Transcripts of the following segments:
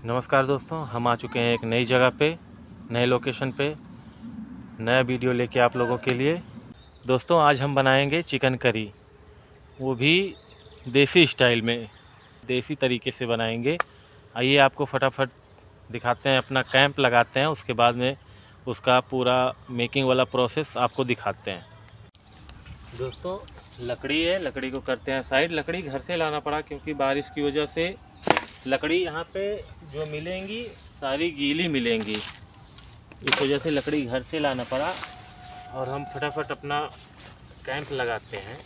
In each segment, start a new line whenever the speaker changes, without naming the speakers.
नमस्कार दोस्तों, हम आ चुके हैं एक नई जगह पे, नए लोकेशन पे, नया वीडियो लेके आप लोगों के लिए। दोस्तों आज हम बनाएंगे चिकन करी, वो भी देसी स्टाइल में, देसी तरीके से बनाएंगे। आइए आपको फटाफट दिखाते हैं, अपना कैंप लगाते हैं, उसके बाद में उसका पूरा मेकिंग वाला प्रोसेस आपको दिखाते हैं। दोस्तों लकड़ी है, लकड़ी को करते हैं साइड। लकड़ी घर से लाना पड़ा क्योंकि बारिश की वजह से लकड़ी यहाँ पे जो मिलेंगी सारी गीली मिलेंगी, इस वजह से लकड़ी घर से लाना पड़ा। और हम फटाफट अपना कैंप लगाते हैं।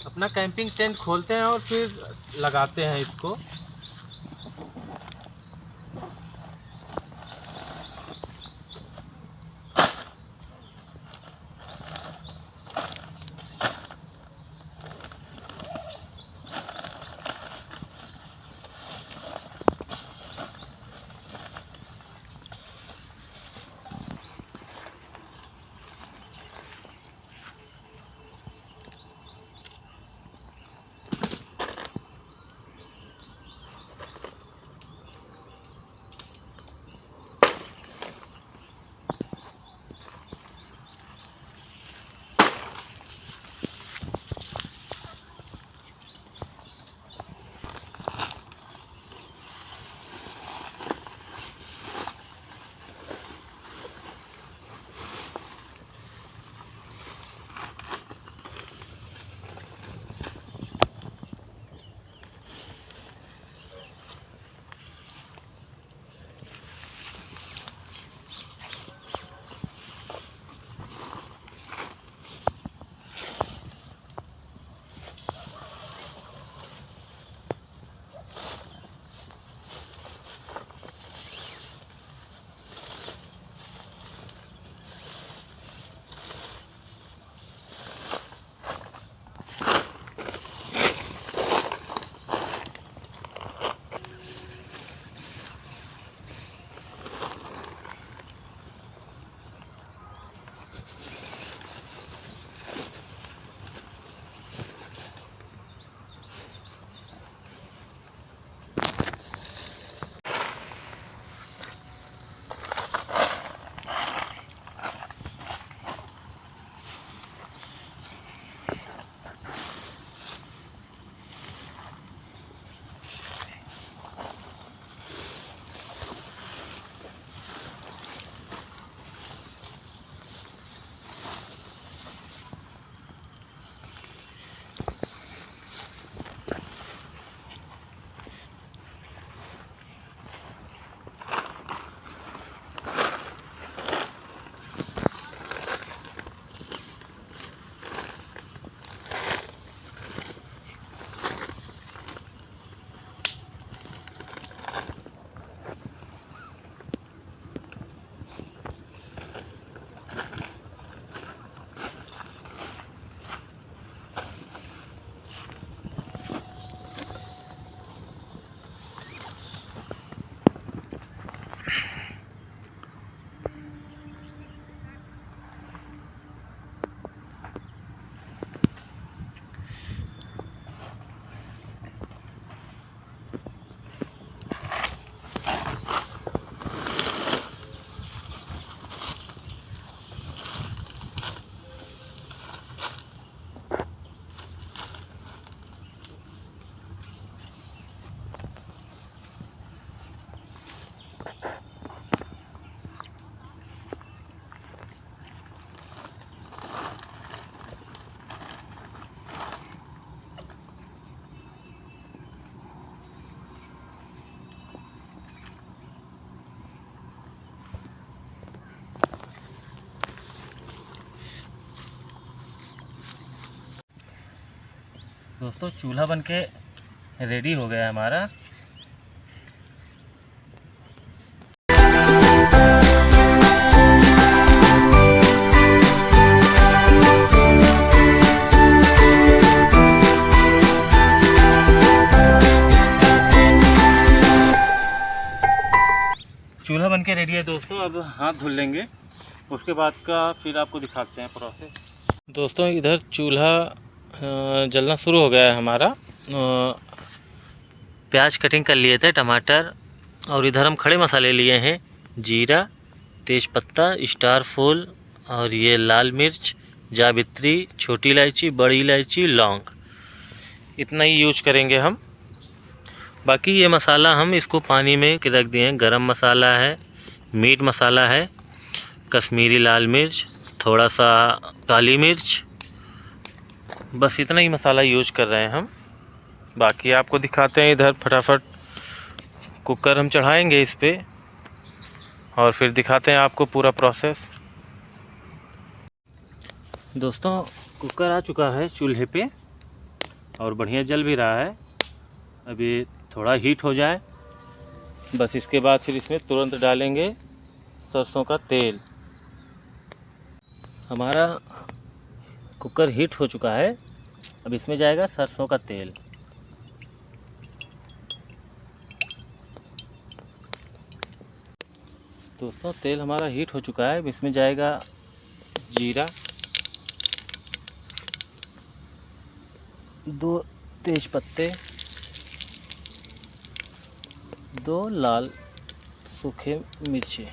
अपना कैंपिंग टेंट खोलते हैं और फिर लगाते हैं इसको। दोस्तों चूल्हा बनके रेडी हो गया है हमारा। चूल्हा बनके रेडी है दोस्तों। अब हाथ धुल लेंगे, उसके बाद का फिर आपको दिखाते हैं प्रोसेस। दोस्तों इधर चूल्हा जलना शुरू हो गया है हमारा। प्याज कटिंग कर लिए थे, टमाटर, और इधर हम खड़े मसाले लिए हैं, जीरा, तेज़पत्ता, स्टार फूल, और ये लाल मिर्च, जावित्री, छोटी इलायची, बड़ी इलायची, लौंग, इतना ही यूज करेंगे हम। बाकी ये मसाला हम इसको पानी में रख दिए हैं। गरम मसाला है, मीट मसाला है, कश्मीरी लाल मिर्च, थोड़ा सा काली मिर्च, बस इतना ही मसाला यूज कर रहे हैं हम। बाकी आपको दिखाते हैं इधर। फटाफट कुकर हम चढ़ाएंगे इस पे और फिर दिखाते हैं आपको पूरा प्रोसेस। दोस्तों कुकर आ चुका है चूल्हे पे और बढ़िया जल भी रहा है। अभी थोड़ा हीट हो जाए बस, इसके बाद फिर इसमें तुरंत डालेंगे सरसों का तेल। हमारा कुकर हीट हो चुका है, अब इसमें जाएगा सरसों का तेल। दोस्तों तेल हमारा हीट हो चुका है, अब इसमें जाएगा जीरा, 2 तेज पत्ते, 2 लाल सूखे मिर्ची,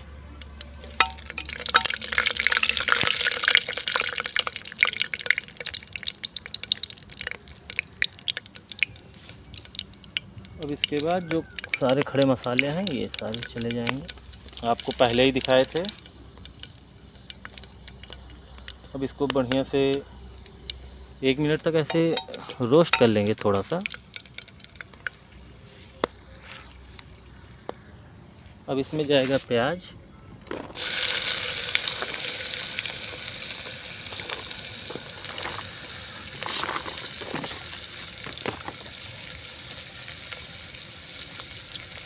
अब इसके बाद जो सारे खड़े मसाले हैं ये सारे चले जाएंगे, आपको पहले ही दिखाए थे। अब इसको बढ़िया से 1 मिनट तक ऐसे रोस्ट कर लेंगे थोड़ा सा। अब इसमें जाएगा प्याज,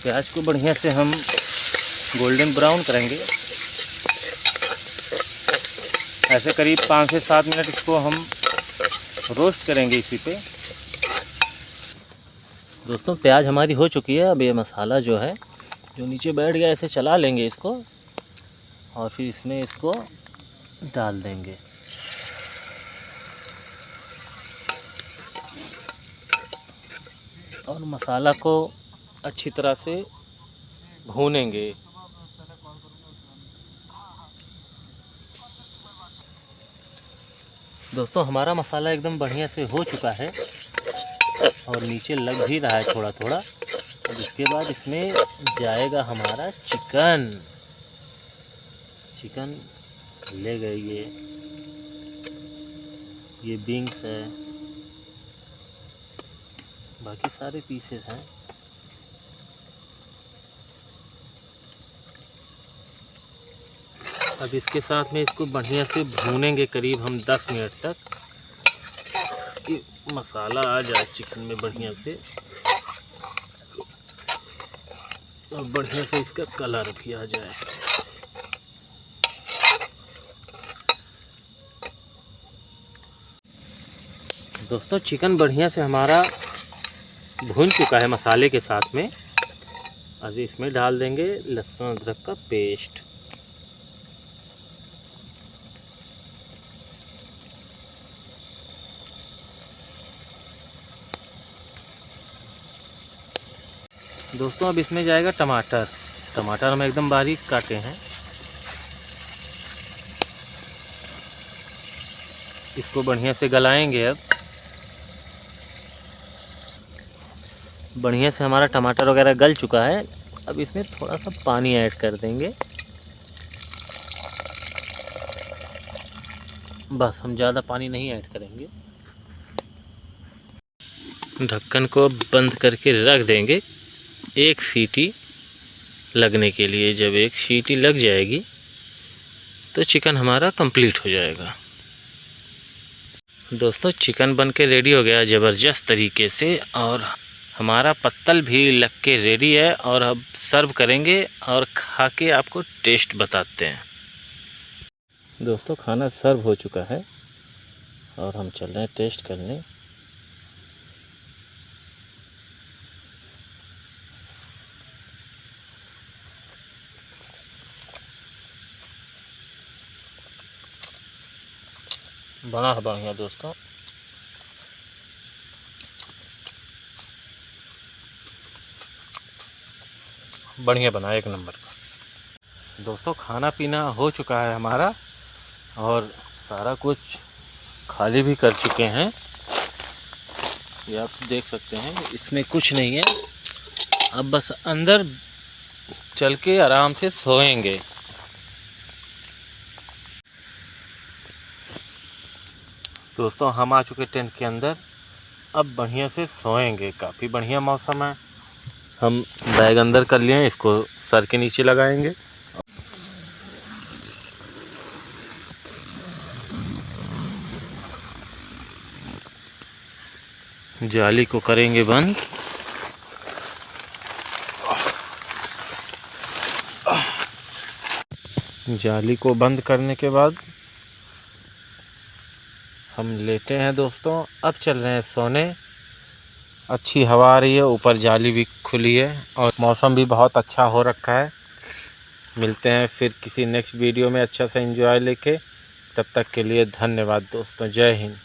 प्याज को बढ़िया से हम गोल्डन ब्राउन करेंगे। ऐसे करीब 5 से 7 मिनट इसको हम रोस्ट करेंगे इसी पे। दोस्तों प्याज हमारी हो चुकी है। अब ये मसाला जो है जो नीचे बैठ गया, ऐसे चला लेंगे इसको और फिर इसमें इसको डाल देंगे। और मसाला को अच्छी तरह से भूनेंगे। दोस्तों हमारा मसाला एकदम बढ़िया से हो चुका है और नीचे लग भी रहा है थोड़ा थोड़ा। अब इसके बाद इसमें जाएगा हमारा चिकन। चिकन ले गए ये विंग्स है, बाकी सारे पीसेस हैं। अब इसके साथ में इसको बढ़िया से भूनेंगे करीब हम 10 मिनट तक, कि मसाला आ जाए चिकन में बढ़िया से और बढ़िया से इसका कलर भी आ जाए। दोस्तों चिकन बढ़िया से हमारा भून चुका है मसाले के साथ में। अब इसमें डाल देंगे लहसुन अदरक का पेस्ट। दोस्तों अब इसमें जाएगा टमाटर। टमाटर हम एकदम बारीक काटे हैं। इसको बढ़िया से गलाएंगे। अब बढ़िया से हमारा टमाटर वगैरह गल चुका है। अब इसमें थोड़ा सा पानी ऐड कर देंगे। बस हम ज़्यादा पानी नहीं ऐड करेंगे। ढक्कन को बंद करके रख देंगे 1 सीटी लगने के लिए। जब 1 सीटी लग जाएगी तो चिकन हमारा कंप्लीट हो जाएगा। दोस्तों चिकन बन के रेडी हो गया ज़बरदस्त तरीके से, और हमारा पत्तल भी लग के रेडी है। और अब सर्व करेंगे और खा के आपको टेस्ट बताते हैं। दोस्तों खाना सर्व हो चुका है और हम चल रहे हैं टेस्ट करने। बना है बढ़िया दोस्तों। बढ़िया बना, एक नंबर का। दोस्तों खाना पीना हो चुका है हमारा और सारा कुछ खाली भी कर चुके हैं। ये आप देख सकते हैं, इसमें कुछ नहीं है। अब बस अंदर चल के आराम से सोएंगे। दोस्तों हम आ चुके टेंट के अंदर, अब बढ़िया से सोएंगे। काफ़ी बढ़िया मौसम है। हम बैग अंदर कर लिए हैं, इसको सर के नीचे लगाएंगे। जाली को करेंगे बंद। जाली को बंद करने के बाद हम लेटे हैं दोस्तों। अब चल रहे हैं सोने। अच्छी हवा आ रही है, ऊपर जाली भी खुली है और मौसम भी बहुत अच्छा हो रखा है। मिलते हैं फिर किसी नेक्स्ट वीडियो में अच्छा सा एंजॉय लेके। तब तक के लिए धन्यवाद दोस्तों। जय हिंद।